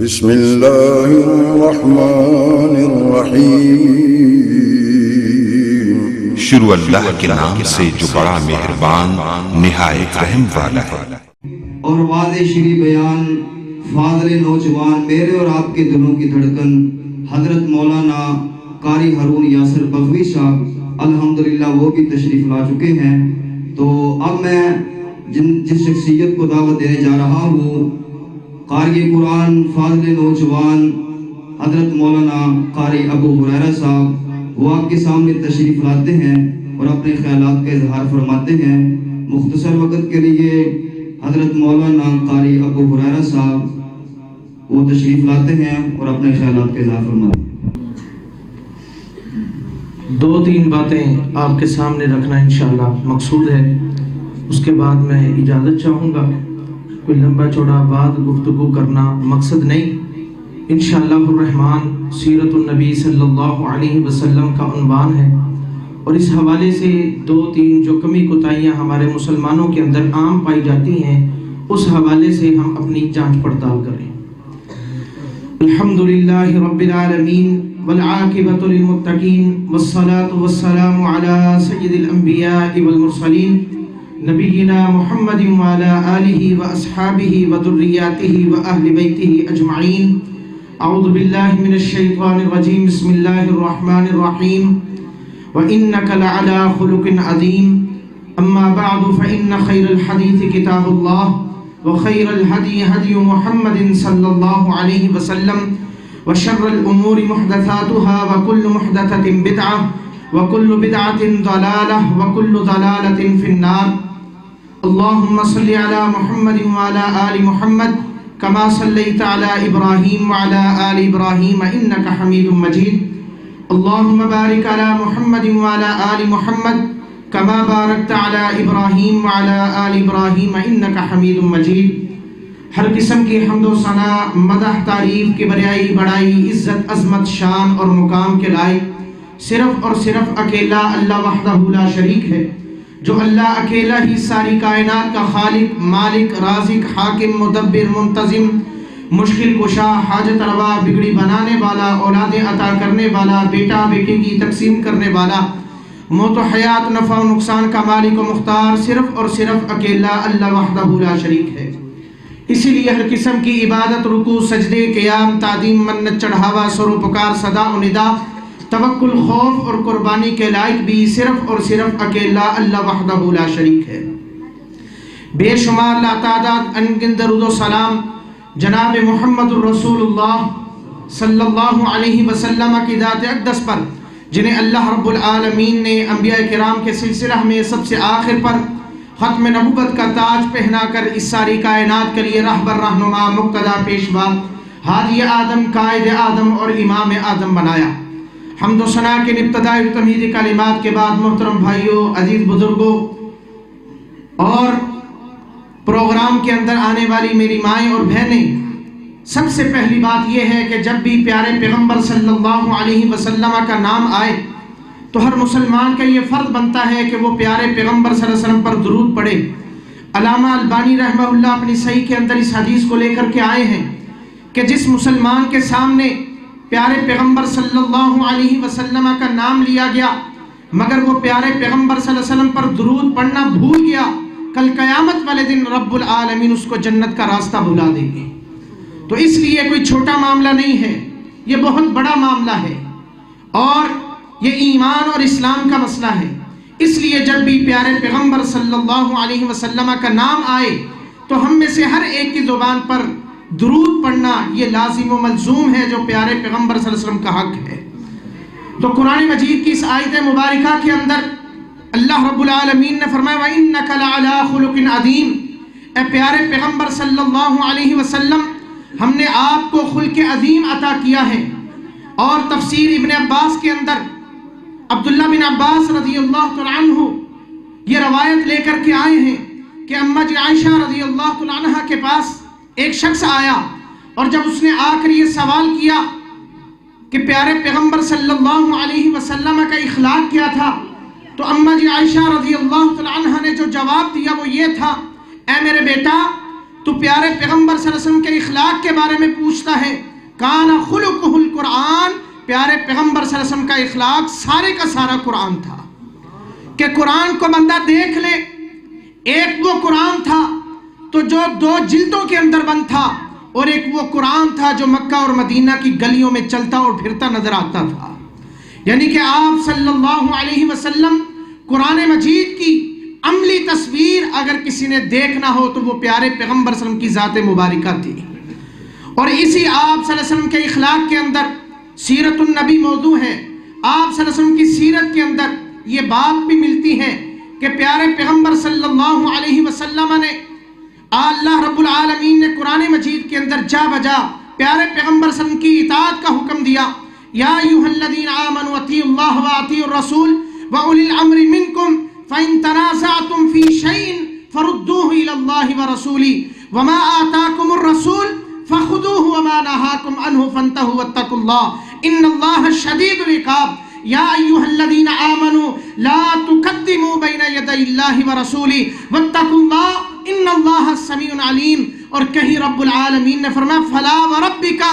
بسم اللہ الرحمن الرحیم۔ شروع اللہ کے نام سے جو بڑا مہربان نہایت رحم والا ہے۔ اور واضح شریع بیان فاضل نوجوان میرے اور آپ کے دلوں کی دھڑکن حضرت مولانا قاری ہارون یاسر بغوی صاحب الحمدللہ وہ بھی تشریف لا چکے ہیں۔ تو اب میں جس شخصیت کو دعوت دینے جا رہا ہوں، قاری قرآن فاضل نوجوان حضرت مولانا قاری ابو ہریرہ صاحب، وہ آپ کے سامنے تشریف لاتے ہیں اور اپنے خیالات کا اظہار فرماتے ہیں۔ مختصر وقت کے لیے حضرت مولانا قاری ابو ہریرہ صاحب وہ تشریف لاتے ہیں اور اپنے خیالات کا اظہار فرماتے ہیں۔ دو تین باتیں آپ کے سامنے رکھنا انشاءاللہ مقصود ہے، اس کے بعد میں اجازت چاہوں گا۔ کوئی لمبا چوڑا بات گفتگو کرنا مقصد نہیں، انشاءاللہ الرحمن سیرت النبی صلی اللہ علیہ وسلم کا عنوان ہے، اور اس حوالے سے دو تین جو کمی کوتاہیاں ہمارے مسلمانوں کے اندر عام پائی جاتی ہیں، اس حوالے سے ہم اپنی جانچ پڑتال کریں۔ الحمدللہ رب العالمین والعاقبۃ للمتقین والصلاة والسلام علی سید الانبیاء والمرسلین نبینا محمد وعلی آلہ واصحابہ وذریاتہ واہل بیتہ اجمعین۔ اعوذ باللہ من الشیطان الرجیم، بسم اللہ الرحمن الرحیم، وَإِنَّكَ لَعَلَىٰ خُلُقٍ عَظِيمٍ۔ أَمَّا بَعْدُ فَإِنَّ خَيْرَ الْحَدِيثِ كِتَابُ اللَّهِ وَخَيْرَ الْهَدْيِ هَدْيُ مُحَمَّدٍ صَلَّى اللَّهُ عَلَيْهِ وسلم، وَشَرَّ الْأُمُورِ مُحْدَثَاتُهَا وَكُلُّ مُحْدَثَةٍ بِدْعَةٍ وَكُلُّ بِدْعَةٍ ضَلَالَةٍ وَكُلُّ ضَلَالَةٍ فِي النَّارِ۔ اللهم صل على محمد وعلى آل محمد كما صليت على إبراهيم وعلى آل إبراهيم إنك حميد مجيد۔ اللهم بارك على محمد وعلى آل محمد كما باركت على إبراهيم وعلى آل إبراهيم إنك حميد مجيد۔ ہر قسم کی حمد و ثنا، مدح، تعریف، کبریائی، بڑائی، عزت، عظمت، شان اور مقام کے لائق صرف اور صرف اکیلا اللہ وحدہ لا شریک ہے، جو اللہ اکیلا ہی ساری کائنات کا خالق، مالک، رازق، حاکم، مدبر، منتظم، مشکل کشا، حاجت روا، بگڑی بنانے والا، اولاد عطا کرنے والا، بیٹا بیٹی کی تقسیم کرنے والا، موت و حیات، نفع و نقصان کا مالک و مختار صرف اور صرف اکیلا اللہ وحدہ لا شریک ہے۔ اسی لیے ہر قسم کی عبادت، رکوع، سجدے، قیام، تعظیم، منت، چڑھاوا، سر و پکار، صدا و ندا، توکل، خوف اور قربانی کے لائق بھی صرف اور صرف اکیلا اللہ وحدہ لا شریک ہے۔ بے شمار لاتعداد انگن درود و سلام جناب محمد الرسول اللہ صلی اللہ علیہ وسلم کی ذات اقدس پر، جنہیں اللہ رب العالمین نے انبیاء کرام کے سلسلہ میں سب سے آخر پر ختم نبوت کا تاج پہنا کر اس ساری کائنات کے لیے راہبر، رہنما، مقتدا، پیشوا، ہادی آدم، قائد آدم اور امام آدم بنایا۔ حمد و ثنا کے ابتدائی تمہیدی کلمات کے بعد محترم بھائیوں، عزیز بزرگوں اور پروگرام کے اندر آنے والی میری مائیں اور بہنیں، سب سے پہلی بات یہ ہے کہ جب بھی پیارے پیغمبر صلی اللہ علیہ وسلم کا نام آئے تو ہر مسلمان کا یہ فرض بنتا ہے کہ وہ پیارے پیغمبر صلی اللہ علیہ وسلم پر درود پڑھے۔ علامہ البانی رحمہ اللہ اپنی صحیح کے اندر اس حدیث کو لے کر کے آئے ہیں کہ جس مسلمان کے سامنے پیارے پیغمبر صلی اللہ علیہ وسلم کا نام لیا گیا مگر وہ پیارے پیغمبر صلی اللہ علیہ وسلم پر درود پڑھنا بھول گیا، کل قیامت والے دن رب العالمین اس کو جنت کا راستہ بھلا دیں گے۔ تو اس لیے کوئی چھوٹا معاملہ نہیں ہے، یہ بہت بڑا معاملہ ہے اور یہ ایمان اور اسلام کا مسئلہ ہے۔ اس لیے جب بھی پیارے پیغمبر صلی اللہ علیہ وسلم کا نام آئے تو ہم میں سے ہر ایک کی زبان پر درود پڑھنا یہ لازم و ملزوم ہے، جو پیارے پیغمبر صلی اللہ علیہ وسلم کا حق ہے۔ تو قرآن مجید کی اس آیت مبارکہ کے اندر اللہ رب العالمین نے فرمایا وَإِنَّكَ لَعَلَىٰ خُلُقٍ عَظِيمٍ، اے پیارے پیغمبر صلی اللہ علیہ وسلم ہم نے آپ کو خلق عظیم عطا کیا ہے۔ اور تفسیر ابن عباس کے اندر عبداللہ بن عباس رضی اللہ تعالیٰ عنہ یہ روایت لے کر کے آئے ہیں کہ اماں جی عائشہ رضی اللہ تعالیٰ عنہ کے پاس ایک شخص آیا اور جب اس نے آ کر یہ سوال کیا کہ پیارے پیغمبر صلی اللہ علیہ وسلم کا اخلاق کیا تھا، تو اماں جی عائشہ رضی اللہ تعالیٰ عنہ نے جو جواب دیا وہ یہ تھا، اے میرے بیٹا تو پیارے پیغمبر صلی اللہ علیہ وسلم کے اخلاق کے بارے میں پوچھتا ہے، کان خلقہ القرآن، پیارے پیغمبر صلی اللہ علیہ وسلم کا اخلاق سارے کا سارا قرآن تھا، کہ قرآن کو بندہ دیکھ لے، ایک وہ قرآن تھا تو جو 2 جلدوں کے اندر بند تھا، اور ایک وہ قرآن تھا جو مکہ اور مدینہ کی گلیوں میں چلتا اور پھرتا نظر آتا تھا۔ یعنی کہ آپ صلی اللہ علیہ وسلم قرآن مجید کی عملی تصویر اگر کسی نے دیکھنا ہو تو وہ پیارے پیغمبر صلی اللہ علیہ وسلم کی ذات مبارکہ تھی۔ اور اسی آپ صلی اللہ علیہ وسلم کے اخلاق کے اندر سیرت النبی موضوع ہے۔ آپ صلی اللہ علیہ وسلم کی سیرت کے اندر یہ بات بھی ملتی ہے کہ پیارے پیغمبر صلی اللہ علیہ وسلم نے، اللہ رب العالمین نے قرآن مجید کے اندر جا بجا پیارے پیغمبر صلی اللہ علیہ وسلم کی اطاعت کا حکم دیا۔ یا ایھا الذین آمنوا اطیعوا اللہ واطیعوا الرسول واولی الامر منکم فإن تنازعتم فی شیء فردوه الی اللہ ورسولہ وما آتاکم الرسول فخذوه وما نہاکم عنہ فانتہوا واتقوا اللہ ان اللہ شدید العقاب۔ یا ایھا الذین آمنوا لا تقدموا بین یدی اللہ ورسولہ واتقوا اللہ ان اللہ سمیع علیم۔ اور کہیں رب العالمین نے فرمایا فلا وربک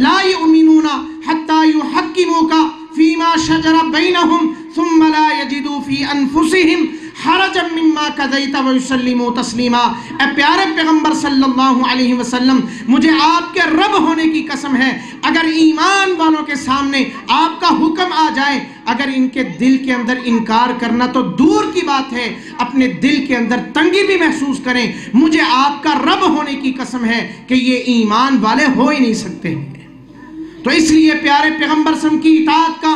لا یؤمنون حتی یحکموک فیما شجر بینہم ثم لا یجدوا فی انفسہم حرجا مما قضیت ویسلموا تسلیما۔ اے پیارے پیغمبر صلی اللہ علیہ وسلم، مجھے آپ کے رب ہونے کی قسم ہے، اگر ایمان والوں کے سامنے آپ کا حکم آ جائے، اگر ان کے دل کے اندر انکار کرنا تو دور کی بات ہے، اپنے دل کے اندر تنگی بھی محسوس کریں، مجھے آپ کا رب ہونے کی قسم ہے کہ یہ ایمان والے ہو ہی نہیں سکتے ہیں۔ تو اس لیے پیارے پیغمبر صلی اللہ علیہ وسلم کی اطاعت کا،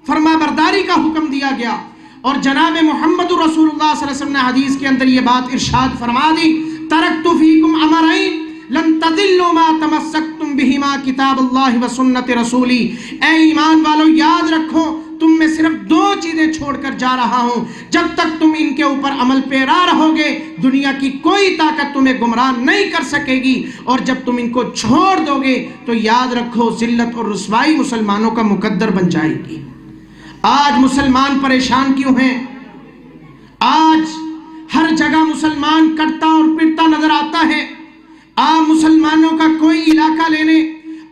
فرما برداری کا حکم دیا گیا۔ اور جناب محمد رسول اللہ صلی اللہ علیہ وسلم نے حدیث کے اندر یہ بات ارشاد فرما دی، ترکت فیکم امرین لن تضلوا ما تمسکتم بہما کتاب اللہ و سنت رسولی۔ اے ایمان والو، یاد رکھو تم میں صرف 2 چیزیں چھوڑ کر جا رہا ہوں، جب تک تم ان کے اوپر عمل پیرا رہو گے دنیا کی کوئی طاقت تمہیں گمراہ نہیں کر سکے گی، اور جب تم ان کو چھوڑ دو گے تو یاد رکھو ذلت اور رسوائی مسلمانوں کا مقدر بن جائے گی۔ آج مسلمان پریشان کیوں ہیں؟ آج ہر جگہ مسلمان کٹتا اور پٹتا نظر آتا ہے۔ آپ مسلمانوں کا کوئی علاقہ لے لیں،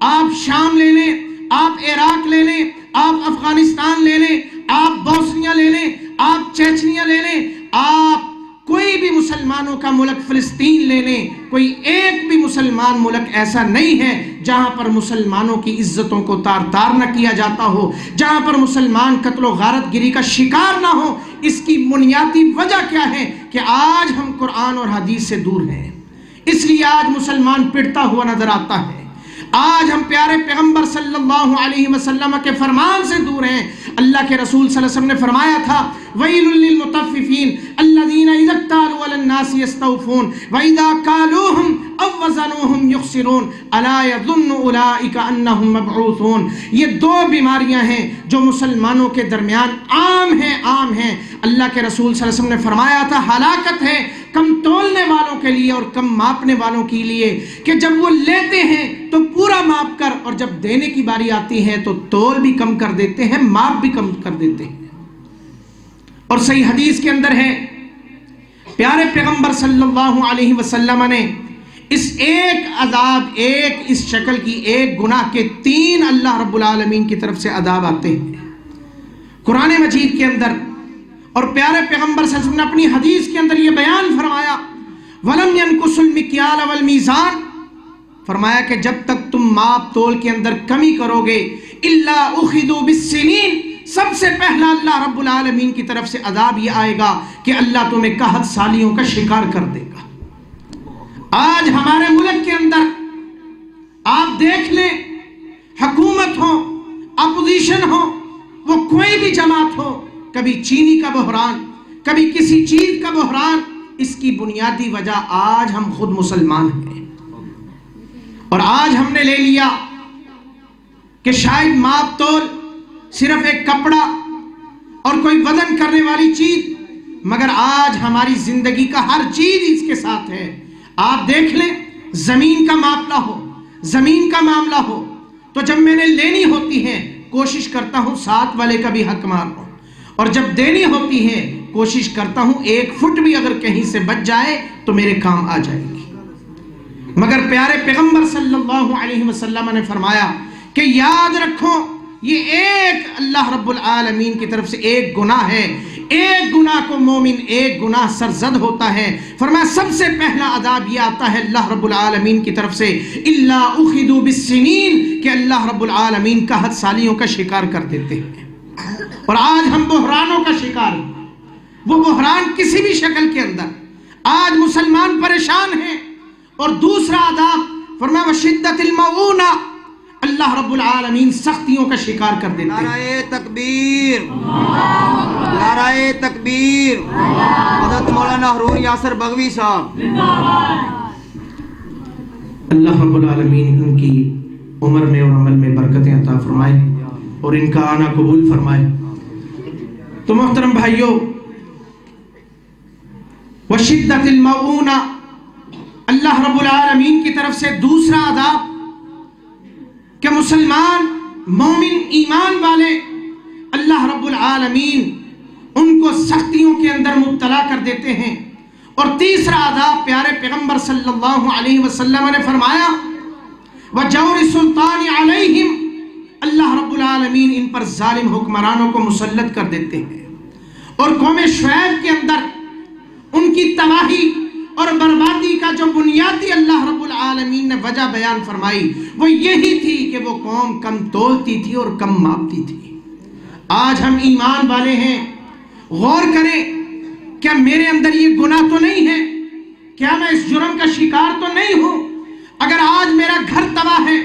آپ شام لے لیں، آپ عراق لے لیں، آپ افغانستان لے لیں، آپ بوسنیا لے لیں، آپ چیچنیا لے لیں، آپ کوئی بھی مسلمانوں کا ملک فلسطین لے لیں، کوئی ایک بھی مسلمان ملک ایسا نہیں ہے جہاں پر مسلمانوں کی عزتوں کو تار تار نہ کیا جاتا ہو، جہاں پر مسلمان قتل و غارت گری کا شکار نہ ہو۔ اس کی بنیادی وجہ کیا ہے؟ کہ آج ہم قرآن اور حدیث سے دور ہیں، اس لیے آج مسلمان پڑتا ہوا نظر آتا ہے۔ آج ہم پیارے پیغمبر صلی اللہ علیہ وسلم کے فرمان سے دور ہیں۔ اللہ کے رسول صلی اللہ علیہ وسلم نے فرمایا تھا، وَيْلٌ لِّلْمُطَفِّفِينَ الَّذِينَ إِذَا اكْتَالُوا عَلَى النَّاسِ يَسْتَوْفُونَ وَإِذَا كَالُوهُمْ أَوْ وَّزَنُوهُمْ يُخْسِرُونَ أَلَا يَظُنُّ أُولَٰئِكَ أَنَّهُمْ مَبْعُوثُونَ۔ یہ 2 بیماریاں ہیں جو مسلمانوں کے درمیان عام ہیں۔ اللہ کے رسول صلی اللہ علیہ وسلم نے فرمایا تھا، ہلاکت ہے کم تولنے والوں کے لیے اور کم ماپنے والوں کے لیے، کہ جب وہ لیتے ہیں تو پورا ماپ کر، اور جب دینے کی باری آتی ہے تو تول بھی کم کر دیتے ہیں، ماپ بھی کم کر دیتے ہیں۔ اور صحیح حدیث کے اندر ہے، پیارے پیغمبر صلی اللہ علیہ وسلم نے اس ایک عذاب، ایک اس شکل کی ایک گناہ کے 3 اللہ رب العالمین کی طرف سے عذاب آتے ہیں قرآن مجید کے اندر۔ اور پیارے پیغمبر صلی اللہ علیہ وسلم نے اپنی حدیث کے اندر یہ بیان فرمایا، وَلَمْ يَنْقُصُ الْمِكْيَالَ وَالْمِيزَانَ، فرمایا کہ جب تک تم ماپ تول کے اندر کمی کرو گے، إِلَّا أُخِذُوا بِالسِّنِينَ، سب سے پہلا اللہ رب العالمین کی طرف سے عذاب یہ آئے گا کہ اللہ تمہیں قحط سالیوں کا شکار کر دے گا۔ آج ہمارے ملک کے اندر آپ دیکھ لیں، حکومت ہو، اپوزیشن ہو، وہ کوئی بھی جماعت ہو، کبھی چینی کا بحران، کبھی کسی چیز کا بحران، اس کی بنیادی وجہ آج ہم خود مسلمان ہیں۔ اور آج ہم نے لے لیا کہ شاید ماپ تول صرف ایک کپڑا اور کوئی وزن کرنے والی چیز، مگر آج ہماری زندگی کا ہر چیز اس کے ساتھ ہے۔ آپ دیکھ لیں، زمین کا معاملہ ہو، زمین کا معاملہ ہو تو جب میں نے لینی ہوتی ہے کوشش کرتا ہوں ساتھ والے کا بھی حق مار لوں، اور جب دینی ہوتی ہے کوشش کرتا ہوں 1 فٹ بھی اگر کہیں سے بچ جائے تو میرے کام آ جائے گی۔ مگر پیارے پیغمبر صلی اللہ علیہ وسلم نے فرمایا کہ یاد رکھو یہ ایک اللہ رب العالمین کی طرف سے ایک گناہ ہے، ایک گناہ کو مومن ایک گناہ سرزد ہوتا ہے۔ فرمایا سب سے پہلا عذاب یہ آتا ہے اللہ رب العالمین کی طرف سے الا اخذوا بالسنین، کہ اللہ رب العالمین کا حد سالیوں کا شکار کر دیتے ہیں۔ اور آج ہم بحرانوں کا شکار ہیں، وہ بحران کسی بھی شکل کے اندر آج مسلمان پریشان ہیں۔ اور دوسرا عذاب فرمایا وشدت المعونہ، اللہ رب العالمین سختیوں کا شکار کر دیتے ہیں۔ نعرہ تکبیر، نعرہ تکبیر، حضرت مولانا ہارون یاسر بغوی صاحب۔ اللہ رب العالمین ان کی عمر میں اور عمل میں برکتیں عطا فرمائے اور ان کا آنا قبول فرمائے۔ تو محترم بھائیوں، وشدت المعونہ، اللہ رب العالمین کی طرف سے دوسرا عذاب کہ مسلمان مومن ایمان والے اللہ رب العالمین ان کو سختیوں کے اندر مبتلا کر دیتے ہیں۔ اور تیسرا عذاب پیارے پیغمبر صلی اللہ علیہ وسلم نے فرمایا وجور السلطان علیہم، اللہ رب العالمین ان پر ظالم حکمرانوں کو مسلط کر دیتے ہیں۔ اور قوم شعیب کے اندر ان کی تباہی اور بربادی کا جو بنیادی اللہ رب العالمین نے وجہ بیان فرمائی وہ یہی تھی کہ وہ قوم کم تولتی تھی اور کم ماپتی تھی۔ آج ہم ایمان والے ہیں، غور کریں کیا میرے اندر یہ گناہ تو نہیں ہے؟ کیا میں اس جرم کا شکار تو نہیں ہوں؟ اگر آج میرا گھر تباہ ہے،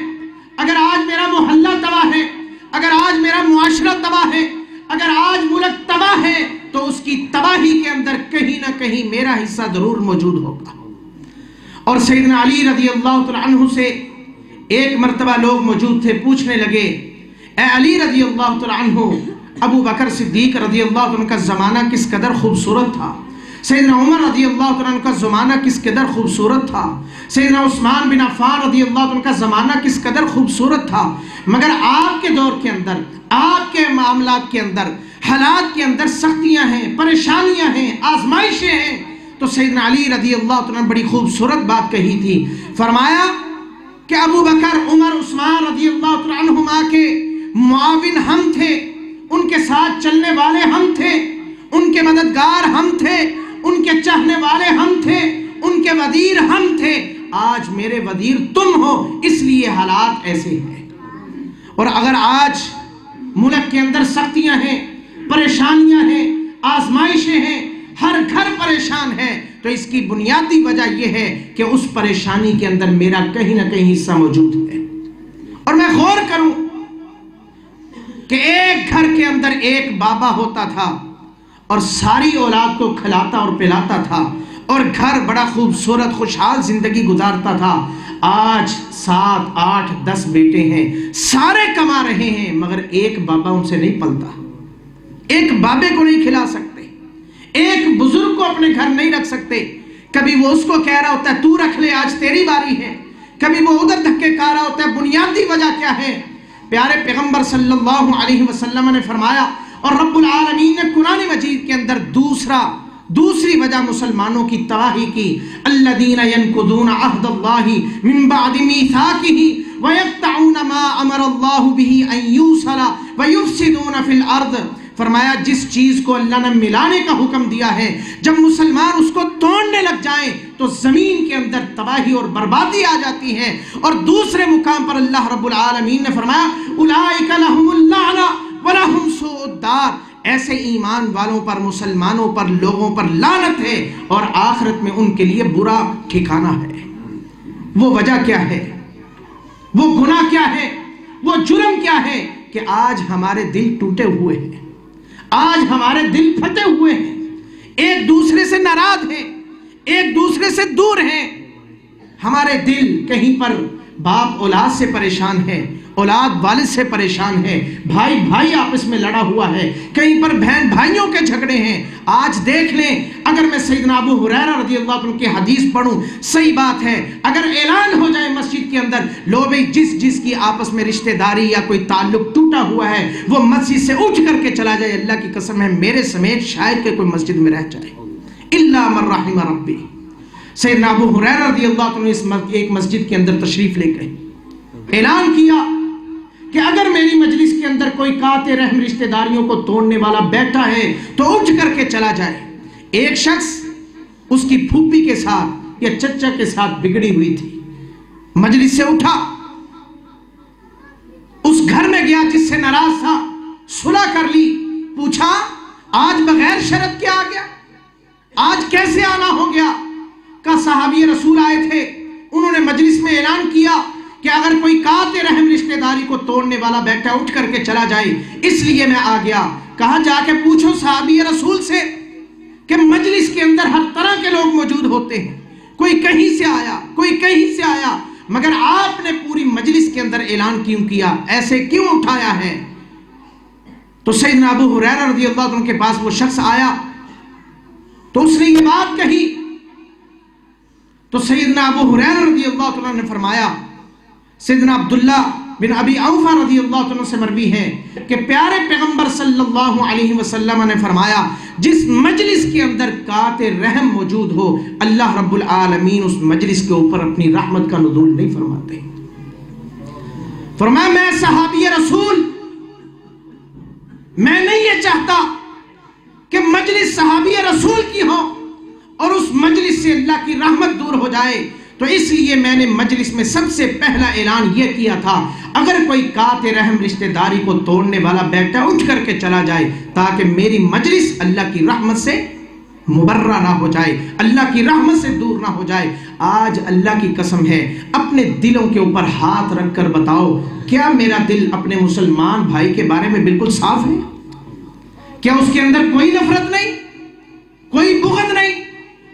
اگر آج میرا محلہ تباہ ہے، اگر آج میرا معاشرہ تباہ ہے، اگر آج ملک تباہ ہے، تو اس کی تباہی کے اندر کہیں نہ کہیں میرا حصہ ضرور موجود ہوگا۔ اور سیدنا علی رضی اللہ تعالیٰ عنہ سے ایک مرتبہ لوگ موجود تھے، پوچھنے لگے اے علی رضی اللہ تعالیٰ عنہ، ابو بکر صدیق رضی اللہ تعالیٰ عنہ کا زمانہ کس قدر خوبصورت تھا، سیدنا عمر رضی اللہ تعالیٰ عنہ کا زمانہ کس قدر خوبصورت تھا، سیدنا عثمان بن عفان رضی اللہ عنہ کا زمانہ کس قدر خوبصورت تھا، مگر آپ کے دور کے اندر، آپ کے معاملات کے اندر، حالات کے اندر سختیاں ہیں، پریشانیاں ہیں، آزمائشیں ہیں۔ تو سیدنا علی رضی اللہ تعالیٰ نے بڑی خوبصورت بات کہی تھی، فرمایا کہ ابو بکر، عمر، عثمان رضی اللہ تعالیٰ عنہما کے معاون ہم تھے، ان کے ساتھ چلنے والے ہم تھے، ان کے مددگار ہم تھے، ان کے چاہنے والے ہم تھے، ان کے وزیر ہم تھے، آج میرے وزیر تم ہو، اس لیے حالات ایسے ہیں۔ اور اگر آج ملک کے اندر سختیاں ہیں، پریشانیاں ہیں، آزمائشیں ہیں، ہر گھر پریشان ہے، تو اس کی بنیادی وجہ یہ ہے کہ اس پریشانی کے اندر میرا کہیں نہ کہیں حصہ موجود ہے۔ اور میں غور کروں کہ ایک گھر کے اندر ایک بابا ہوتا تھا اور ساری اولاد کو کھلاتا اور پلاتا تھا اور گھر بڑا خوبصورت خوشحال زندگی گزارتا تھا۔ آج 7، 8، 10 بیٹے ہیں، سارے کما رہے ہیں، مگر ایک بابا ان سے نہیں پلتا، ایک بابے کو نہیں کھلا سکتے، ایک بزرگ کو اپنے گھر نہیں رکھ سکتے۔ کبھی وہ اس کو کہہ رہا ہوتا ہے تو رکھ لے آج تیری باری ہے، کبھی وہ ادھر دھکے کھا رہا ہوتا ہے۔ بنیادی وجہ کیا ہے؟ پیارے پیغمبر صلی اللہ علیہ وسلم نے فرمایا اور رب العالمین نے قرآن مجید کے اندر دوسری وجہ مسلمانوں کی تباہی کی، الذین ینقضون عہد اللہ من بعد میثاقہ ویقطعون ما امر اللہ بہ ان یوصل ویفسدون فی الارض۔ فرمایا جس چیز کو اللہ نے ملانے کا حکم دیا ہے، جب مسلمان اس کو توڑنے لگ جائیں تو زمین کے اندر تباہی اور بربادی آ جاتی ہے۔ اور دوسرے مقام پر اللہ رب العالمین نے فرمایا اولئک لہم اللعنہ ولہم سوء الدار، ایسے ایمان والوں پر، مسلمانوں پر، لوگوں پر لعنت ہے اور آخرت میں ان کے لیے برا ٹھکانہ ہے۔ وہ وجہ کیا ہے؟ وہ گناہ کیا ہے؟ وہ جرم کیا ہے کہ آج ہمارے دل ٹوٹے ہوئے ہیں، آج ہمارے دل پھٹے ہوئے ہیں، ایک دوسرے سے ناراض ہیں، ایک دوسرے سے دور ہیں۔ ہمارے دل کہیں پر باپ اولاد سے پریشان ہے، اولاد والد سے پریشان ہے، بھائی بھائی آپس میں لڑا ہوا ہے، کہیں پر بہن بھائیوں کے جھگڑے ہیں۔ آج دیکھ لیں، اگر میں سیدنا ابو ہریرہ رضی اللہ عنہ کی حدیث پڑھوں، صحیح بات ہے، اگر اعلان ہو جائے مسجد کے اندر، لو بھئی جس کی آپس میں رشتہ داری یا کوئی تعلق ٹوٹا ہوا ہے وہ مسجد سے اٹھ کر کے چلا جائے، اللہ کی قسم ہے میرے سمیت شاید کہ کوئی مسجد میں رہ جائے، الا من رحم ربی۔ سیدنا ابو ہریرہ رضی اللہ عنہ اس ایک مسجد کے اندر تشریف لے گئے، اعلان کیا کہ اگر میری مجلس کے اندر کوئی قاطع رحم رشتہ داریوں کو توڑنے والا بیٹھا ہے تو اٹھ کر کے چلا جائے۔ ایک شخص اس کی پھوپھی کے ساتھ یا چچا کے ساتھ بگڑی ہوئی تھی، مجلس سے اٹھا، اس گھر میں گیا جس سے ناراض تھا، صلح کر لی، پوچھا آج بغیر شرط کیا آ گیا، آج کیسے آنا ہو گیا؟ کہ صحابی رسول آئے تھے، انہوں نے مجلس میں اعلان کیا کہ اگر کوئی قاطع رحم رشتہ داری کو توڑنے والا بیٹھا اٹھ کر کے چلا جائے، اس لیے میں آ گیا۔ کہا جا کے پوچھو صحابی رسول سے کہ مجلس کے اندر ہر طرح کے لوگ موجود ہوتے ہیں، کوئی کہیں سے آیا، کوئی کہیں سے آیا، مگر آپ نے پوری مجلس کے اندر اعلان کیوں کیا، ایسے کیوں اٹھایا ہے؟ تو سیدنا ابو ہریرہ رضی اللہ عنہ کے پاس وہ شخص آیا تو اس نے یہ بات کہی، تو سیدنا ابو ہریرہ رضی اللہ عنہ نے فرمایا، سیدنا عبداللہ بن ابی اوفا رضی اللہ عنہ سے مروی ہے کہ پیارے پیغمبر صلی اللہ علیہ وسلم نے فرمایا جس مجلس کے اندر قاطع رحم موجود ہو، اللہ رب العالمین اس مجلس کے اوپر اپنی رحمت کا نزول نہیں فرماتے۔ فرمایا میں صحابی رسول، میں نہیں یہ چاہتا کہ مجلس صحابی رسول کی ہو اور اس مجلس سے اللہ کی رحمت دور ہو جائے، تو اس لیے میں نے مجلس میں سب سے پہلا اعلان یہ کیا تھا اگر کوئی قاطع رحم رشتہ داری کو توڑنے والا بیٹا اٹھ کر کے چلا جائے تاکہ میری مجلس اللہ کی رحمت سے مبرہ نہ ہو جائے، اللہ کی رحمت سے دور نہ ہو جائے۔ آج اللہ کی قسم ہے، اپنے دلوں کے اوپر ہاتھ رکھ کر بتاؤ، کیا میرا دل اپنے مسلمان بھائی کے بارے میں بالکل صاف ہے؟ کیا اس کے اندر کوئی نفرت نہیں، کوئی بغض نہیں،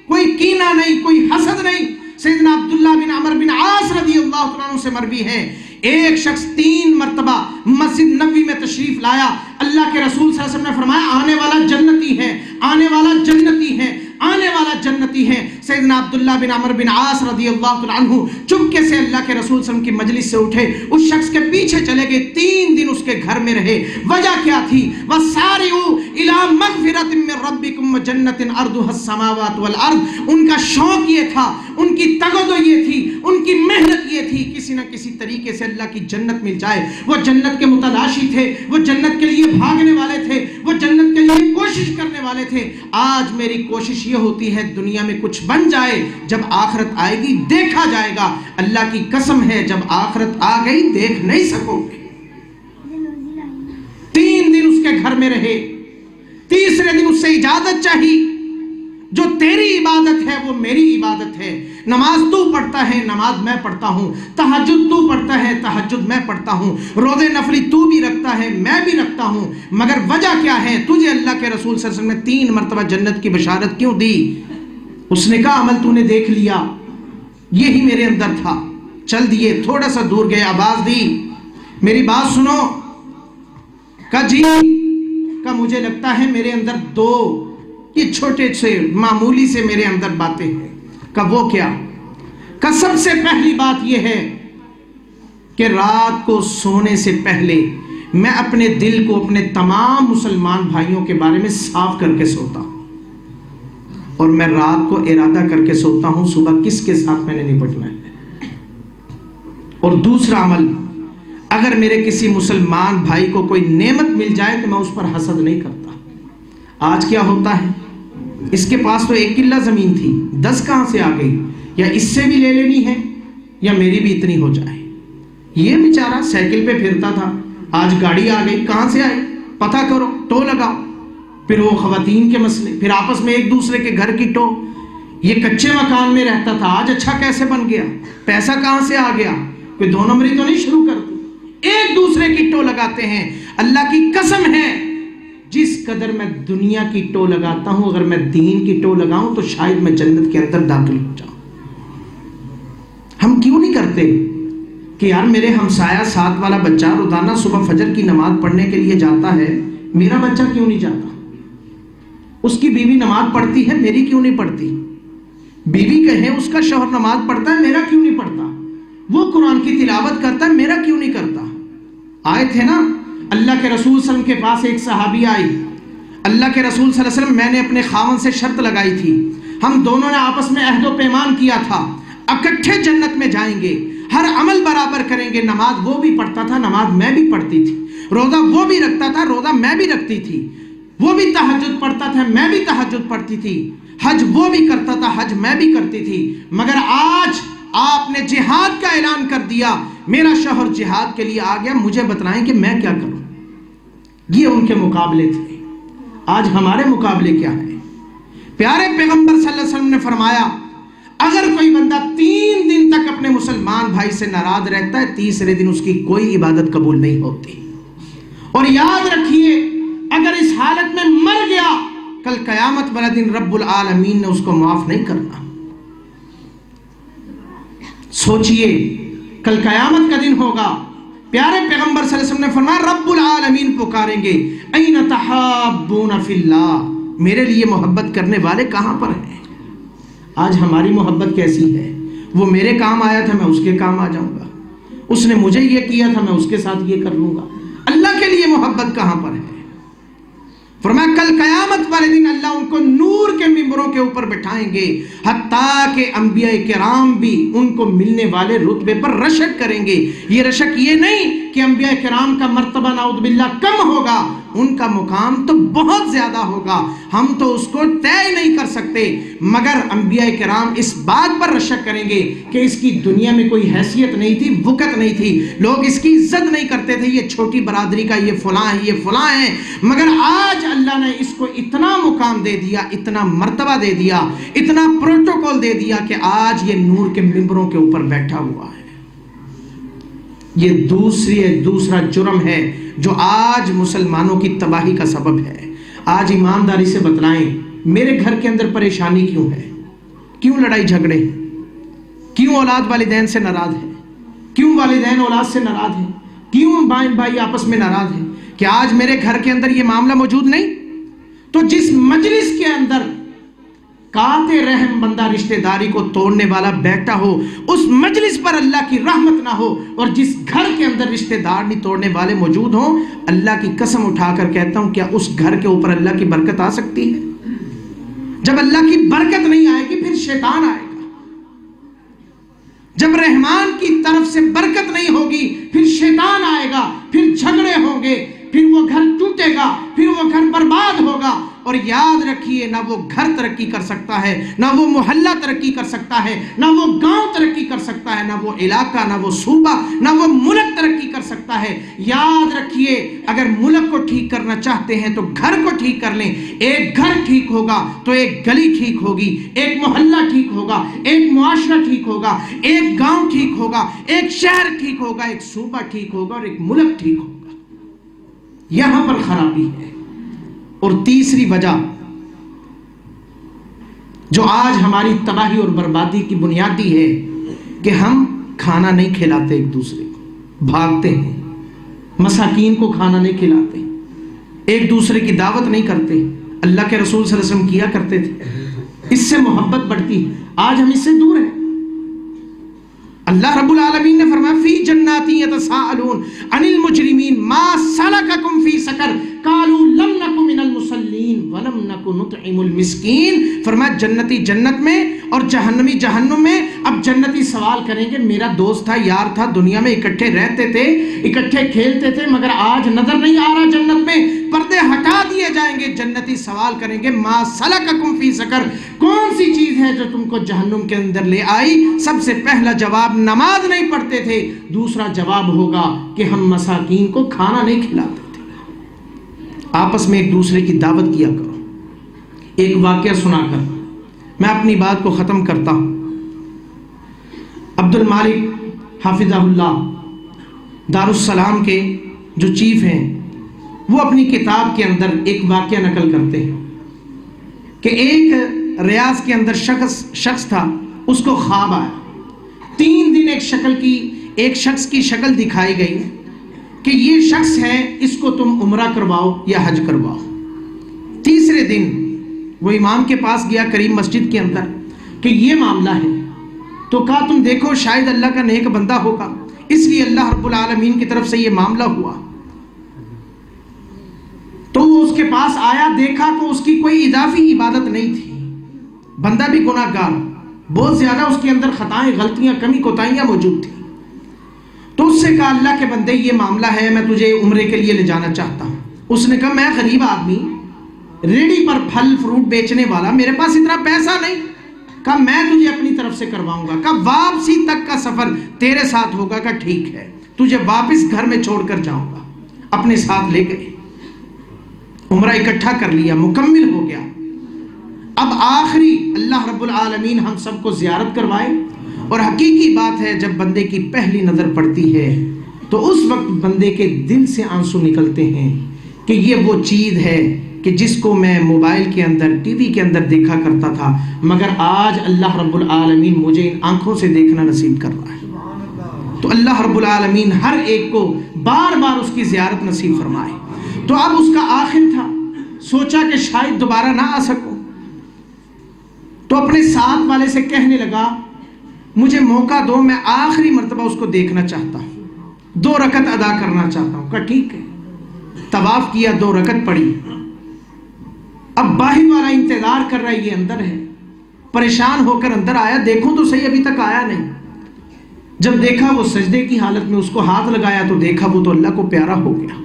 کوئی کینہ نہیں، کوئی حسد نہیں؟ سیدنا عبداللہ بن عمر بن عاص رضی اللہ عنہ سے مروی ہے، ایک شخص 3 مرتبہ مسجد نبوی میں تشریف لایا، اللہ کے رسول صلی اللہ علیہ وسلم نے فرمایا آنے والا جنتی ہے، آنے والا جنتی ہے، آنے والا جنتی ہے۔ سیدنا عبداللہ بن عمر بن عاص رضی اللہ عنہ چپکے سے اللہ کے رسول صلی اللہ علیہ وسلم کی مجلس سے اٹھے، اس شخص کے پیچھے چلے گئے، 3 دن اس کے گھر میں رہے۔ وجہ کیا تھی؟ وَسَارِعُوا إِلَىٰ مَغْفِرَةٍ مِّن رَبِّكُمْ وَجَنَّةٍ عَرْضُهَا السَّمَاوَاتُ وَالْأَرْضُ۔ ان کا شوق یہ تھا، ان کی تگدو یہ تھی، ان کی محنت یہ تھی، کسی نہ کسی طریقے سے اللہ کی جنت مل جائے۔ وہ جنت کے متلاشی تھے، وہ جنت کے لیے بھاگنے والے تھے، وہ جنت کے لیے کوشش کرنے والے تھے۔ آج میری کوشش یہ ہوتی ہے دنیا میں کچھ بن جائے، جب آخرت آئے گی دیکھا جائے گا۔ اللہ کی قسم ہے جب آخرت آ گئی دیکھ نہیں سکو گے۔ 3 دن اس کے گھر میں رہے، تیسرے دن اس سے اجازت چاہی، جو تیری عبادت ہے وہ میری عبادت ہے، نماز تو پڑھتا ہے نماز میں پڑھتا ہوں، تہجد تو پڑھتا ہے تہجد میں پڑھتا ہوں، روزے نفلی تو بھی رکھتا ہے میں بھی رکھتا ہوں، مگر وجہ کیا ہے؟ تجھے اللہ کے رسول صلی اللہ علیہ وسلم نے 3 مرتبہ جنت کی بشارت کیوں دی؟ اس نے کہا عمل تو نے دیکھ لیا، یہی میرے اندر تھا، چل دیے، تھوڑا سا دور گئے، آواز دی میری بات سنو، کہا جی، کہا مجھے لگتا ہے میرے اندر 2 یہ چھوٹے سے معمولی سے میرے اندر باتیں ہیں۔ کہا وہ کیا؟ کہا سب سے پہلی بات یہ ہے کہ رات کو سونے سے پہلے میں اپنے دل کو اپنے تمام مسلمان بھائیوں کے بارے میں صاف کر کے سوتا ہوں، اور میں رات کو ارادہ کر کے سوتا ہوں صبح کس کے ساتھ میں نے نپٹنا ہے۔ اور دوسرا عمل، اگر میرے کسی مسلمان بھائی کو کوئی نعمت مل جائے تو میں اس پر حسد نہیں کرتا۔ آج کیا ہوتا ہے، اس کے پاس تو 1 کلہ زمین تھی، 10 کہاں سے آ گئی، یا اس سے بھی لے لینی ہے یا میری بھی اتنی ہو جائے۔ یہ بیچارہ سائیکل پہ پھرتا تھا، آج گاڑی آ گئی، کہاں سے آئی پتہ کرو، ٹو لگاؤ۔ پھر وہ خواتین کے مسئلے، پھر آپس میں ایک دوسرے کے گھر کی ٹو، یہ کچے مکان میں رہتا تھا آج اچھا کیسے بن گیا، پیسہ کہاں سے آ گیا، کوئی 2 نمبری تو نہیں شروع کرتی، ایک دوسرے کی ٹو لگاتے ہیں۔ اللہ کی قسم ہے جس قدر میں دنیا کی ٹو لگاتا ہوں، اگر میں دین کی ٹو لگاؤں تو شاید میں جنت کے اندر داخل ہو جاؤں۔ ہم کیوں نہیں کرتے کہ یار میرے ہمسایہ ساتھ والا بچہ روزانہ صبح فجر کی نماز پڑھنے کے لیے جاتا ہے، میرا بچہ کیوں نہیں جاتا؟ اس کی بیوی نماز پڑھتی ہے، میری کیوں نہیں پڑھتی؟ بیوی کہے اس کا شوہر نماز پڑھتا ہے، میرا کیوں نہیں پڑھتا؟ وہ قرآن کی تلاوت کرتا ہے، میرا کیوں نہیں کرتا؟ آئے تھے نا اللہ کے رسول صلی اللہ علیہ وسلم کے پاس ایک صحابی آئی، اللہ کے رسول صلی اللہ علیہ وسلم میں نے اپنے خاوند سے شرط لگائی تھی، ہم دونوں نے آپس میں عہد و پیمان کیا تھا اکٹھے جنت میں جائیں گے، ہر عمل برابر کریں گے۔ نماز وہ بھی پڑھتا تھا، نماز میں بھی پڑھتی تھی، روزہ وہ بھی رکھتا تھا، روزہ میں بھی رکھتی تھی، وہ بھی تہجد پڑھتا تھا، میں بھی تہجد پڑھتی تھی، حج وہ بھی کرتا تھا، حج میں بھی کرتی تھی۔ مگر آج آپ نے جہاد کا اعلان کر دیا، میرا شوہر جہاد کے لیے آ گیا، مجھے بتلائیں کہ میں کیا کروں۔ یہ ان کے مقابلے تھے۔ آج ہمارے مقابلے کیا ہے؟ پیارے پیغمبر صلی اللہ علیہ وسلم نے فرمایا اگر کوئی بندہ 3 دن تک اپنے مسلمان بھائی سے ناراض رہتا ہے، تیسرے دن اس کی کوئی عبادت قبول نہیں ہوتی۔ اور یاد رکھیے اگر اس حالت میں مر گیا، کل قیامت والا دن رب العالمین نے اس کو معاف نہیں کرنا۔ سوچئے کل قیامت کا دن ہوگا، پیارے پیغمبر صلی اللہ علیہ وسلم نے فرمایا رب العالمین پکاریں گے این تحابون فی اللہ، میرے لیے محبت کرنے والے کہاں پر ہیں؟ آج ہماری محبت کیسی ہے؟ وہ میرے کام آیا تھا، میں اس کے کام آ جاؤں گا، اس نے مجھے یہ کیا تھا، میں اس کے ساتھ یہ کر لوں گا۔ اللہ کے لیے محبت کہاں پر ہے؟ فرمایا کل قیامت والے دن اللہ ان کو نور کے ممبروں کے اوپر بٹھائیں گے، حتیٰ کہ انبیاء کرام بھی ان کو ملنے والے رتبے پر رشک کریں گے۔ یہ رشک یہ نہیں کہ انبیاء کرام کا مرتبہ نعوذ باللہ کم ہوگا، ان کا مقام تو بہت زیادہ ہوگا، ہم تو اس کو طے نہیں کر سکتے، مگر انبیاء کرام اس بات پر رشک کریں گے کہ اس کی دنیا میں کوئی حیثیت نہیں تھی، وقت نہیں تھی، لوگ اس کی عزت نہیں کرتے تھے، یہ چھوٹی برادری کا یہ فلاں ہے، یہ فلاں ہے، مگر آج اللہ نے اس کو اتنا مقام دے دیا، اتنا مرتبہ دے دیا، اتنا پروٹوکول دے دیا کہ آج یہ نور کے ممبروں کے اوپر بیٹھا ہوا ہے۔ یہ دوسرا جرم ہے جو آج مسلمانوں کی تباہی کا سبب ہے۔ آج ایمانداری سے بتلائیں میرے گھر کے اندر پریشانی کیوں ہے؟ کیوں لڑائی جھگڑے ہیں؟ کیوں اولاد والدین سے ناراض ہے؟ کیوں والدین اولاد سے ناراض ہیں؟ کیوں بھائی آپس میں ناراض ہیں؟ کہ آج میرے گھر کے اندر یہ معاملہ موجود نہیں؟ تو جس مجلس کے اندر قاطع رحم بندہ رشتہ داری کو توڑنے والا بیٹھا ہو، اس مجلس پر اللہ کی رحمت نہ ہو، اور جس گھر کے اندر رشتہ دار نہیں توڑنے والے موجود ہوں، اللہ کی قسم اٹھا کر کہتا ہوں کیا اس گھر کے اوپر اللہ کی برکت آ سکتی ہے؟ جب اللہ کی برکت نہیں آئے گی پھر شیطان آئے گا، جب رحمان کی طرف سے برکت نہیں ہوگی پھر شیطان آئے گا، پھر جھگڑے ہوں گے، پھر وہ گھر ٹوٹے گا، پھر وہ گھر برباد ہوگا۔ اور یاد رکھیے نہ وہ گھر ترقی کر سکتا ہے، نہ وہ محلہ ترقی کر سکتا ہے، نہ وہ گاؤں ترقی کر سکتا ہے، نہ وہ علاقہ، نہ وہ صوبہ، نہ وہ ملک ترقی کر سکتا ہے۔ یاد رکھیے اگر ملک کو ٹھیک کرنا چاہتے ہیں تو گھر کو ٹھیک کر لیں۔ ایک گھر ٹھیک ہوگا تو ایک گلی ٹھیک ہوگی، ایک محلہ ٹھیک ہوگا، ایک معاشرہ ٹھیک ہوگا، ایک گاؤں ٹھیک ہوگا، ایک شہر ٹھیک ہوگا، ایک صوبہ ٹھیک ہوگا، اور ایک ملک ٹھیک ہوگا۔ یہاں پر خرابی ہے۔ اور تیسری وجہ جو آج ہماری تباہی اور بربادی کی بنیادی ہے کہ ہم کھانا نہیں کھلاتے، ایک دوسرے کو بھاگتے ہیں، مساکین کو کھانا نہیں کھلاتے، ایک دوسرے کی دعوت نہیں کرتے۔ اللہ کے رسول صلی اللہ علیہ وسلم کیا کرتے تھے، اس سے محبت بڑھتی ہے۔ آج ہم اس سے دور ہیں۔ اللہ رب العالمین نے فرمایا فی جنات یتساءلون عن المجرمین ما سلککم فی سقر قالوا لم نک من المصلین ولم نک نطعم المسکین۔ فرمایا جنتی جنت میں اور جہنمی جہنم میں۔ اب جنتی سوال کریں گے میرا دوست تھا، یار تھا، دنیا میں اکٹھے رہتے تھے، اکٹھے کھیلتے تھے، مگر آج نظر نہیں آ رہا جنت میں، پردے ہٹا دیے جائیں گے۔ جنتی سوال کریں گے ما سلککم فی سقر، کون سی چیز ہے جو تم کو جہنم کے اندر لے آئی؟ سب سے پہلا جواب نماز نہیں پڑھتے تھے، دوسرا جواب ہوگا کہ ہم مساکین کو کھانا نہیں کھلاتے تھے۔ آپس میں ایک دوسرے کی دعوت کیا کرو۔ ایک واقعہ سنا کر میں اپنی بات کو ختم کرتا ہوں۔ عبد المالک حافظہ اللہ دارالسلام کے جو چیف ہیں، وہ اپنی کتاب کے اندر ایک واقعہ نقل کرتے ہیں کہ ایک ریاض کے اندر شخص تھا، اس کو خواب آیا۔ 3 دن ایک شخص کی شکل دکھائی گئی کہ یہ شخص ہے، اس کو تم عمرہ کرواؤ یا حج کرواؤ۔ تیسرے دن وہ امام کے پاس گیا قریب مسجد کے اندر کہ یہ معاملہ ہے، تو کہا تم دیکھو شاید اللہ کا نیک بندہ ہوگا، اس لیے اللہ رب العالمین کی طرف سے یہ معاملہ ہوا۔ تو وہ اس کے پاس آیا، دیکھا کہ اس کی کوئی اضافی عبادت نہیں تھی، بندہ بھی گناہگار، بہت زیادہ اس کے اندر خطائیں، غلطیاں، کمی کوتاہیاں موجود تھیں. تو اس سے کہا اللہ کے بندے یہ معاملہ ہے، میں تجھے عمرے کے لیے لے جانا چاہتا ہوں. اس نے کہا میں غریب آدمی، ریڑھی پر پھل فروٹ بیچنے والا، میرے پاس اتنا پیسہ نہیں. کہا میں تجھے اپنی طرف سے کرواؤں گا. کہا واپسی تک کا سفر تیرے ساتھ ہوگا. کہا ٹھیک ہے، تجھے واپس گھر میں چھوڑ کر جاؤں گا. اپنے ساتھ لے گئے، عمرہ اکٹھا کر لیا، مکمل ہو گیا. اب آخری اللہ رب العالمین ہم سب کو زیارت کروائے. اور حقیقی بات ہے جب بندے کی پہلی نظر پڑتی ہے تو اس وقت بندے کے دل سے آنسو نکلتے ہیں کہ یہ وہ چیز ہے کہ جس کو میں موبائل کے اندر، ٹی وی کے اندر دیکھا کرتا تھا، مگر آج اللہ رب العالمین مجھے ان آنکھوں سے دیکھنا نصیب کر رہا ہے. تو اللہ رب العالمین ہر ایک کو بار بار اس کی زیارت نصیب فرمائے. تو اب اس کا آخر تھا، سوچا کہ شاید دوبارہ نہ آ سکوں، تو اپنے ساتھ والے سے کہنے لگا مجھے موقع دو، میں آخری مرتبہ اس کو دیکھنا چاہتا ہوں، 2 رکعت ادا کرنا چاہتا ہوں. کہا ٹھیک ہے. طواف کیا، 2 رکعت پڑھی. اب باہر والا انتظار کر رہا ہے، یہ اندر ہے، پریشان ہو کر اندر آیا، دیکھوں تو صحیح ابھی تک آیا نہیں. جب دیکھا وہ سجدے کی حالت میں، اس کو ہاتھ لگایا تو دیکھا وہ تو اللہ کو پیارا ہو گیا.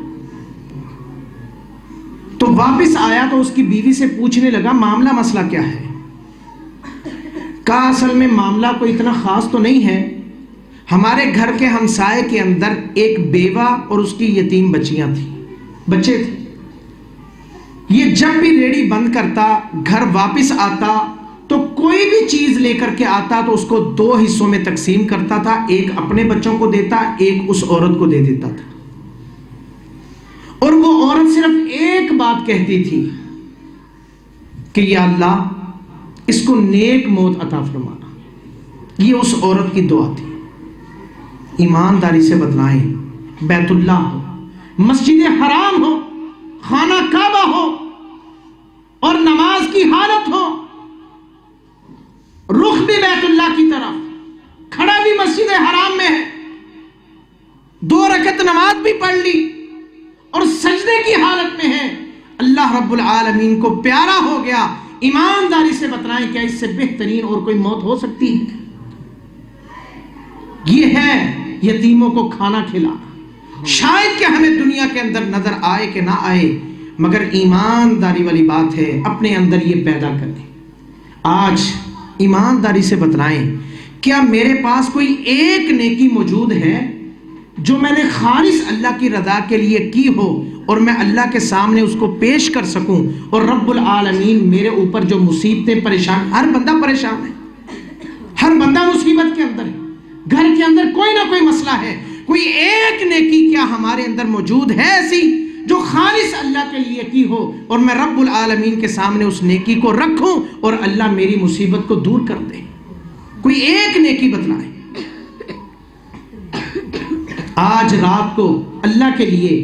تو واپس آیا تو اس کی بیوی سے پوچھنے لگا معاملہ مسئلہ کیا ہے. کہا اصل میں معاملہ کوئی اتنا خاص تو نہیں ہے، ہمارے گھر کے ہمسائے کے اندر ایک بیوہ اور اس کی یتیم بچے تھے. یہ جب بھی ریڑھی بند کرتا، گھر واپس آتا تو کوئی بھی چیز لے کر کے آتا تو اس کو 2 حصوں میں تقسیم کرتا تھا، ایک اپنے بچوں کو دیتا، ایک اس عورت کو دے دیتا تھا. اور وہ عورت صرف ایک بات کہتی تھی کہ یا اللہ اس کو نیک موت عطا فرمانا. یہ اس عورت کی دعا تھی. ایمانداری سے بتلائیں، بیت اللہ ہو، مسجد حرام ہو، خانہ کعبہ ہو اور نماز کی حالت ہو، رخ بھی بیت اللہ کی طرف، کھڑا بھی مسجد حرام میں ہے، 2 رکعت نماز بھی پڑھ لی اور سجدے کی حالت میں ہے، اللہ رب العالمین کو پیارا ہو گیا. ایمانداری سے بتلائیں کیا اس سے بہترین اور کوئی موت ہو سکتی ہے؟ یہ ہے یتیموں کو کھانا کھلانا. شاید کہ ہمیں دنیا کے اندر نظر آئے کہ نہ آئے، مگر ایمانداری والی بات ہے اپنے اندر یہ پیدا کریں. آج ایمانداری سے بتلائیں کیا میرے پاس کوئی ایک نیکی موجود ہے جو میں نے خالص اللہ کی رضا کے لیے کی ہو اور میں اللہ کے سامنے اس کو پیش کر سکوں، اور رب العالمین میرے اوپر جو مصیبتیں، پریشان، ہر بندہ پریشان ہے، ہر بندہ مصیبت کے اندر ہے، گھر کے اندر کوئی نہ کوئی مسئلہ ہے. کوئی ایک نیکی کیا ہمارے اندر موجود ہے ایسی جو خالص اللہ کے لیے کی ہو اور میں رب العالمین کے سامنے اس نیکی کو رکھوں اور اللہ میری مصیبت کو دور کر دے؟ کوئی ایک نیکی بتلائیں. آج رات کو اللہ کے لیے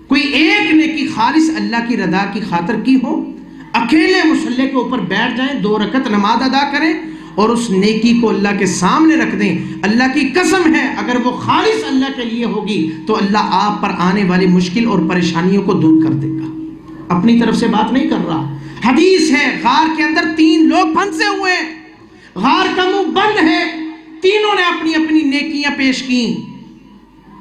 کوئی ایک نیکی خالص اللہ کی رضا کی خاطر کی ہو، اکیلے مصلی کے اوپر بیٹھ جائیں، 2 رکعت نماز ادا کریں اور اس نیکی کو اللہ کے سامنے رکھ دیں. اللہ کی قسم ہے اگر وہ خالص اللہ کے لیے ہوگی تو اللہ آپ پر آنے والی مشکل اور پریشانیوں کو دور کر دے گا. اپنی طرف سے بات نہیں کر رہا. حدیث ہے غار کے اندر 3 لوگ پھنسے ہوئے ہیں، غار کا منہ بند ہے، تینوں نے اپنی اپنی نیکیاں پیش کی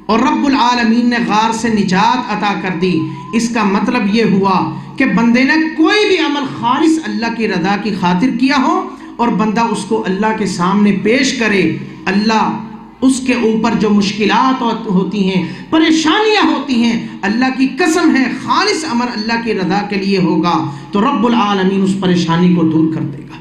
اور رب العالمین نے غار سے نجات عطا کر دی. اس کا مطلب یہ ہوا کہ بندے نے کوئی بھی عمل خالص اللہ کی رضا کی خاطر کیا ہو اور بندہ اس کو اللہ کے سامنے پیش کرے، اللہ اس کے اوپر جو مشکلات ہوتی ہیں، پریشانیاں ہوتی ہیں، اللہ کی قسم ہے خالص عمل اللہ کی رضا کے لیے ہوگا تو رب العالمین اس پریشانی کو دور کر دے گا.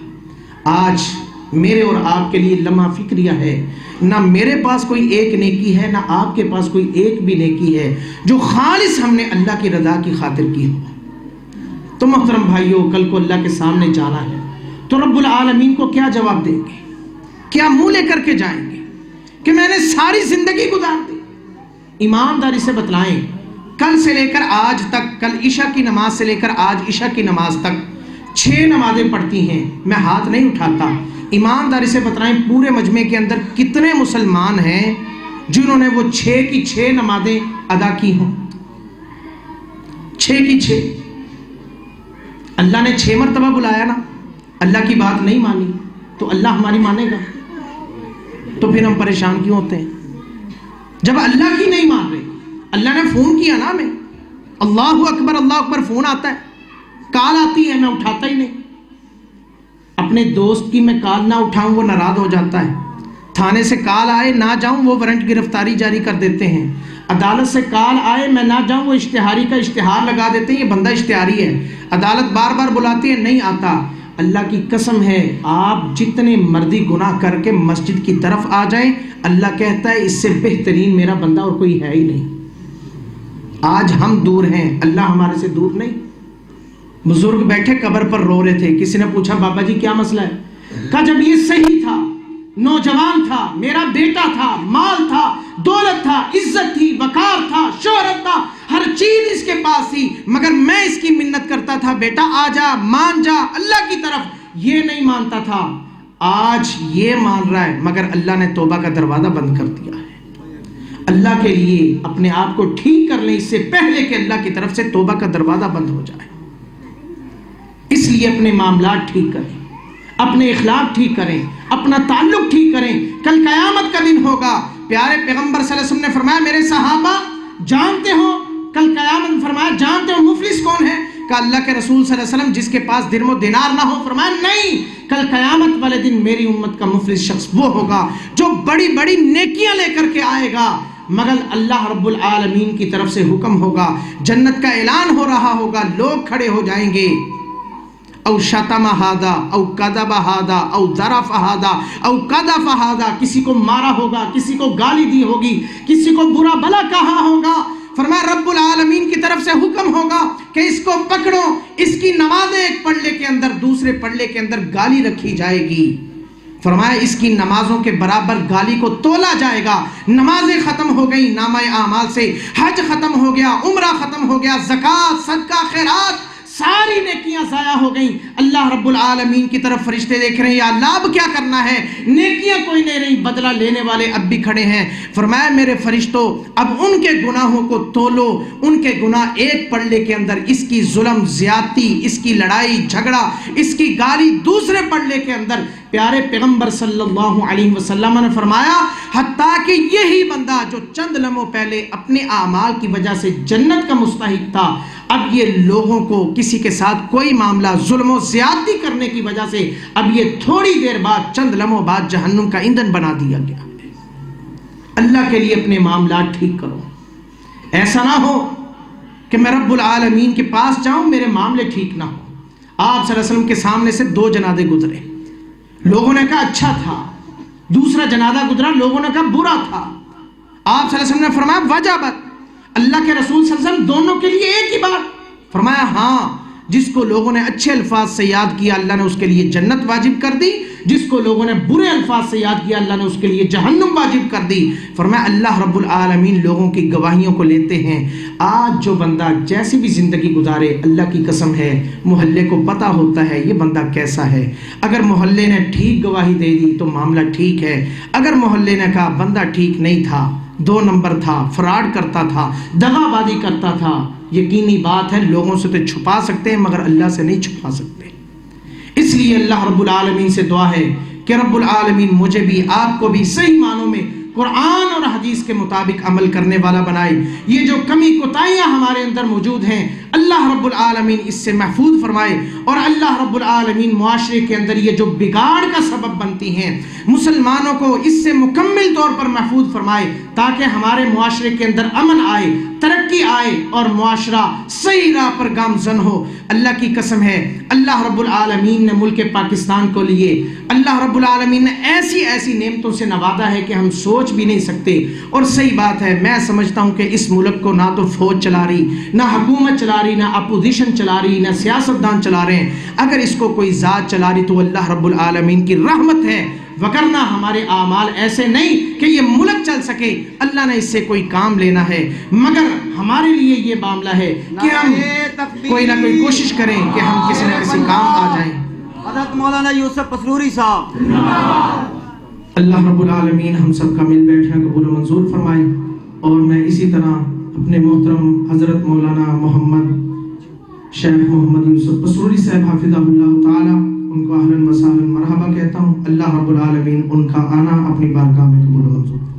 آج میرے اور آپ کے لیے لمحہ فکریہ ہے، نہ میرے پاس کوئی ایک نیکی ہے، نہ آپ کے پاس کوئی ایک بھی نیکی ہے جو خالص ہم نے اللہ کی رضا کی خاطر کی ہو. تو محترم بھائیوں، کل کو اللہ کے سامنے جانا ہے تو رب العالمین کو کیا جواب دیں گے؟ کیا منہ لے کر کے جائیں گے کہ میں نے ساری زندگی گزار دی؟ ایمانداری سے بتلائیں، کل سے لے کر آج تک، کل عشاء کی نماز سے لے کر آج عشاء کی نماز تک 6 نمازیں پڑھتی ہیں، میں ہاتھ نہیں اٹھاتا. ایمانداری سے بتلائیں پورے مجمع کے اندر کتنے مسلمان ہیں جنہوں نے وہ 6 کی 6 نمازیں ادا کی ہوں؟ 6 کی 6. اللہ نے 6 مرتبہ بلایا نا، اللہ کی بات نہیں مانی تو اللہ ہماری مانے گا؟ تو پھر ہم پریشان کیوں ہوتے ہیں جب اللہ کی نہیں مان رہے؟ اللہ نے فون کیا نا ہمیں، اللہ اکبر فون آتا ہے، کال آتی ہے، میں اٹھاتا ہی نہیں۔ اپنے دوست کی میں کال نہ اٹھاؤں وہ ناراض ہو جاتا ہے، تھانے سے کال آئے نہ جاؤں وہ وارنٹ گرفتاری جاری کر دیتے ہیں، عدالت سے کال آئے میں نہ جاؤں وہ اشتہاری کا اشتہار لگا دیتے ہیں، یہ بندہ اشتہاری ہے، عدالت بار بار بلاتی ہے نہیں آتا۔ اللہ کی قسم ہے آپ جتنے مرضی گناہ کر کے مسجد کی طرف آ جائیں، اللہ کہتا ہے اس سے بہترین میرا بندہ اور کوئی ہے ہی نہیں۔ آج ہم دور ہیں، اللہ ہمارے سے دور نہیں۔ بزرگ بیٹھے قبر پر رو رہے تھے، کسی نے پوچھا بابا جی کیا مسئلہ ہے؟ کہا جب یہ صحیح تھا، نوجوان تھا، میرا بیٹا تھا، مال تھا، دولت تھا، عزت تھی، وقار تھا، شہرت تھا، ہر چیز اس کے پاس تھی، مگر میں اس کی منت کرتا تھا بیٹا آ جا، مان جا اللہ کی طرف، یہ نہیں مانتا تھا۔ آج یہ مان رہا ہے مگر اللہ نے توبہ کا دروازہ بند کر دیا ہے۔ اللہ کے لیے اپنے آپ کو ٹھیک کر لیں اس سے پہلے کہ اللہ کی طرف سے توبہ کا دروازہ بند ہو جائے۔ اس لیے اپنے معاملات ٹھیک کریں، اپنے اخلاق ٹھیک کریں، اپنا تعلق ٹھیک کریں۔ کل قیامت کا دن ہوگا، پیارے پیغمبر صلی اللہ علیہ وسلم نے فرمایا میرے صحابہ جانتے ہو کل قیامت میں، فرمایا جانتے ہو مفلس کون ہے؟ کہ اللہ کے رسول صلی اللہ علیہ وسلم جس کے پاس درم و دینار نہ ہو، فرمایا نہیں، کل قیامت والے دن میری امت کا مفلس شخص وہ ہوگا جو بڑی بڑی نیکیاں لے کر کے آئے گا، مگر اللہ رب العالمین کی طرف سے حکم ہوگا، جنت کا اعلان ہو رہا ہوگا، لوگ کھڑے ہو جائیں گے، او شتم ہادا او کذب ہادا او ذرف ہادا او قذف ہادا، کسی کو مارا ہوگا، کسی کو گالی دی ہوگی، کسی کو برا بھلا کہا ہوگا، فرمایا رب العالمین کی طرف سے حکم ہوگا کہ اس کو پکڑو، اس کی نمازیں ایک پلڑے کے اندر دوسرے پلڑے کے اندر گالی رکھی جائے گی، فرمایا اس کی نمازوں کے برابر گالی کو تولا جائے گا، نمازیں ختم ہو گئی نامہ اعمال سے، حج ختم ہو گیا، عمرہ ختم ہو گیا، زکوٰۃ صدقہ خیرات ساری نیکیاں ضائع ہو گئیں۔ اللہ رب العالمین کی طرف فرشتے دیکھ رہے ہیں، یا اللہ اب کیا کرنا ہے؟ نیکیاں کوئی نہیں رہی، بدلہ لینے والے اب بھی کھڑے ہیں۔ فرمایا میرے فرشتوں اب ان کے گناہوں کو تولو، ان کے گناہ ایک پلڑے کے اندر، اس کی ظلم زیادتی، اس کی لڑائی جھگڑا، اس کی گالی دوسرے پلڑے کے اندر۔ پیارے پیغمبر صلی اللہ علیہ وسلم نے فرمایا حتیٰ کہ یہی بندہ جو چند لمحوں پہلے اپنے اعمال کی وجہ سے جنت کا مستحق تھا، اب یہ لوگوں کو کسی کے ساتھ کوئی معاملہ ظلم و زیادتی کرنے کی وجہ سے اب یہ تھوڑی دیر بعد چند لمحوں بعد جہنم کا ایندھن بنا دیا گیا۔ اللہ کے لیے اپنے معاملات ٹھیک کرو، ایسا نہ ہو کہ میں رب العالمین کے پاس جاؤں میرے معاملے ٹھیک نہ ہو۔ آپ صلی اللہ علیہ وسلم کے سامنے سے 2 جنازے گزرے، لوگوں نے کہا اچھا تھا، دوسرا جنازہ گزرا، لوگوں نے کہا برا تھا۔ آپ صلی اللہ علیہ وسلم نے فرمایا وجبت، اللہ کے رسول صلی اللہ علیہ وسلم دونوں کے لیے ایک ہی بات، فرمایا ہاں، جس کو لوگوں نے اچھے الفاظ سے یاد کیا اللہ نے اس کے لیے جنت واجب کر دی، جس کو لوگوں نے برے الفاظ سے یاد کیا اللہ نے اس کے لیے جہنم واجب کر دی۔ فرمایا اللہ رب العالمین لوگوں کی گواہیوں کو لیتے ہیں۔ آج جو بندہ جیسی بھی زندگی گزارے، اللہ کی قسم ہے محلے کو پتہ ہوتا ہے یہ بندہ کیسا ہے۔ اگر محلے نے ٹھیک گواہی دے دی تو معاملہ ٹھیک ہے، اگر محلے نے کہا بندہ ٹھیک نہیں تھا، 2 نمبر تھا، فراڈ کرتا تھا، دغا بازی کرتا تھا، یقینی بات ہے لوگوں سے تو چھپا سکتے ہیں مگر اللہ سے نہیں چھپا سکتے۔ اس لیے اللہ رب العالمین سے دعا ہے کہ رب العالمین مجھے بھی آپ کو بھی صحیح معنوں میں قرآن اور حدیث کے مطابق عمل کرنے والا بنائے۔ یہ جو کمی کوتاہیاں ہمارے اندر موجود ہیں اللہ رب العالمین اس سے محفوظ فرمائے، اور اللہ رب العالمین معاشرے کے اندر یہ جو بگاڑ کا سبب بنتی ہیں مسلمانوں کو اس سے مکمل طور پر محفوظ فرمائے، تاکہ ہمارے معاشرے کے اندر امن آئے، ترقی آئے اور معاشرہ صحیح راہ پر گامزن ہو۔ اللہ کی قسم ہے اللہ رب العالمین نے ملک پاکستان کو لیے، اللہ رب العالمین نے ایسی ایسی نعمتوں سے نوازا ہے کہ ہم سوچ بھی نہیں سکتے۔ اور صحیح بات ہے، میں سمجھتا ہوں کہ اس ملک کو نہ تو فوج چلا رہی، نہ حکومت چلا رہی، نہ اپوزیشن چلا رہی، نہ سیاستدان چلا رہے ہیں۔ اگر اس کو کوئی ذات چلا رہی تو اللہ رب العالمین کی رحمت ہے، وگرنہ ہمارے اعمال ایسے نہیں کہ یہ ملک چل سکے۔ اللہ نے اس سے کوئی کام لینا ہے، مگر ہمارے لیے یہ معاملہ ہے کہ ہم کوئی نہ کوئی کوشش کریں کہ ہم کسی نہ کسی کام آ جائیں۔ حضرت مولانا یوسف پسروری صاحب۔ اللہ رب العالمین ہم سب کا مل بیٹھنا قبول و منظور فرمائے، اور میں اسی طرح اپنے محترم حضرت مولانا محمد شیخ محمد یوسف پسروری صاحب حافظہ اللہ تعالی ان کو اہلاً و سہلاً مرحبا کہتا ہوں. اللہ رب العالمین ان کا آنا اپنی بارگاہ میں قبول و منظور.